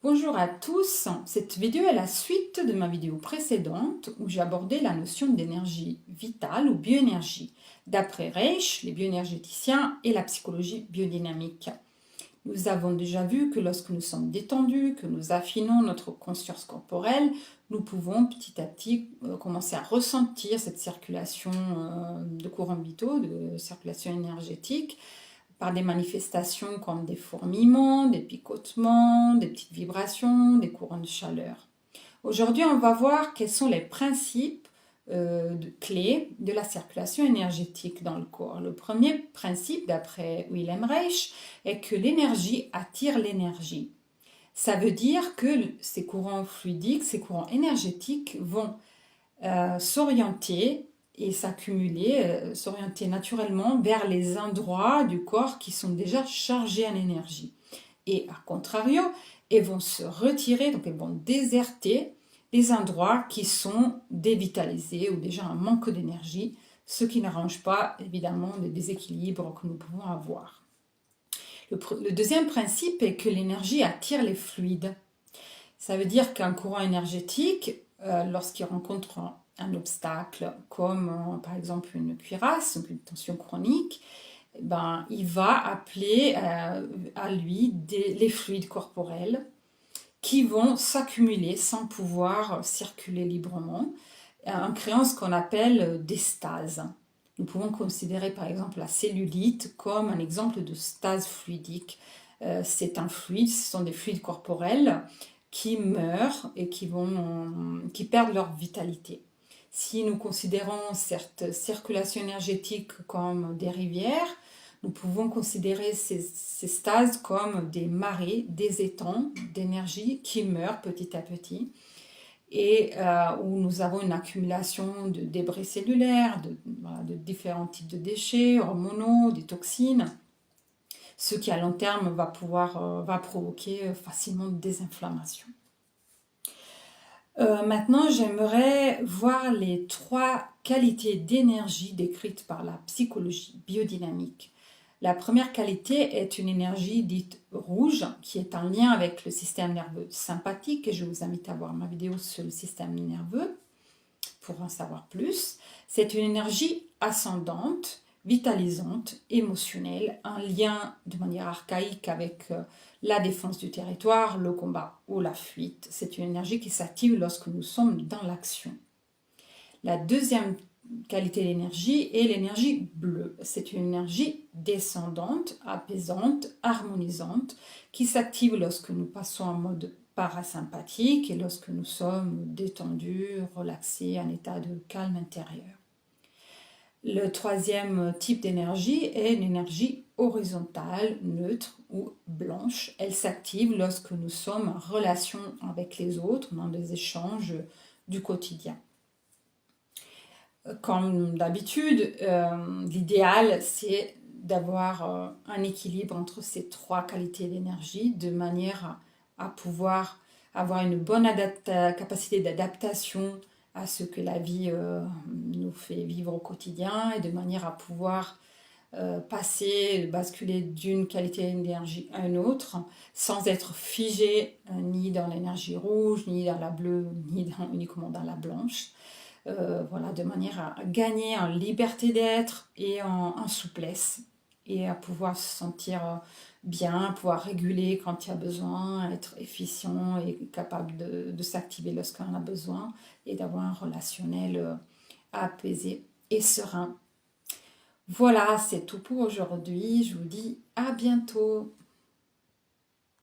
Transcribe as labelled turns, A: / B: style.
A: Bonjour à tous, cette vidéo est la suite de ma vidéo précédente où j'ai abordé la notion d'énergie vitale ou bioénergie, d'après Reich, les bioénergéticiens et la psychologie biodynamique. Nous avons déjà vu que lorsque nous sommes détendus, que nous affinons notre conscience corporelle, nous pouvons petit à petit commencer à ressentir cette circulation de courants vitaux, de circulation énergétique, par des manifestations comme des fourmillements, des picotements, des petites vibrations, des courants de chaleur. Aujourd'hui, on va voir quels sont les principes clés de la circulation énergétique dans le corps. Le premier principe, d'après Wilhelm Reich, est que l'énergie attire l'énergie. Ça veut dire que ces courants fluidiques, ces courants énergétiques vont s'orienter et s'accumuler, s'orienter naturellement vers les endroits du corps qui sont déjà chargés en énergie. Et à contrario, elles vont se retirer, donc elles vont déserter les endroits qui sont dévitalisés ou déjà un manque d'énergie, ce qui n'arrange pas évidemment les déséquilibres que nous pouvons avoir. Le deuxième principe est que l'énergie attire les fluides. Ça veut dire qu'un courant énergétique, lorsqu'il rencontre un obstacle comme par exemple une cuirasse, donc une tension chronique, il va appeler à lui les fluides corporels qui vont s'accumuler sans pouvoir circuler librement en créant ce qu'on appelle des stases. Nous pouvons considérer par exemple la cellulite comme un exemple de stase fluidique. C'est un fluide, ce sont des fluides corporels qui meurent et qui perdent leur vitalité. Si nous considérons cette circulation énergétique comme des rivières, nous pouvons considérer ces stases comme des marées, des étangs d'énergie qui meurent petit à petit et où nous avons une accumulation de débris cellulaires, de différents types de déchets, hormonaux, des toxines, ce qui à long terme va provoquer facilement des inflammations. Maintenant, j'aimerais voir les 3 qualités d'énergie décrites par la psychologie biodynamique. La première qualité est une énergie dite rouge, qui est en lien avec le système nerveux sympathique, et je vous invite à voir ma vidéo sur le système nerveux pour en savoir plus. C'est une énergie ascendante, vitalisante, émotionnelle, en lien de manière archaïque avec la défense du territoire, le combat ou la fuite. C'est une énergie qui s'active lorsque nous sommes dans l'action. La deuxième qualité d'énergie est l'énergie bleue. C'est une énergie descendante, apaisante, harmonisante, qui s'active lorsque nous passons en mode parasympathique et lorsque nous sommes détendus, relaxés, en état de calme intérieur. Le troisième type d'énergie est une énergie horizontale, neutre ou blanche. Elle s'active lorsque nous sommes en relation avec les autres, dans des échanges du quotidien. Comme d'habitude, l'idéal c'est d'avoir un équilibre entre ces 3 qualités d'énergie de manière à pouvoir avoir une bonne capacité d'adaptation à ce que la vie nous fait vivre au quotidien et de manière à pouvoir basculer d'une qualité d'énergie à une autre sans être figé ni dans l'énergie rouge, ni dans la bleue, ni uniquement dans la blanche. De manière à gagner en liberté d'être et en souplesse et à pouvoir se sentir bien, pouvoir réguler quand il y a besoin, être efficient et capable de s'activer lorsqu'on a besoin et d'avoir un relationnel apaisé et serein. Voilà, c'est tout pour aujourd'hui. Je vous dis à bientôt.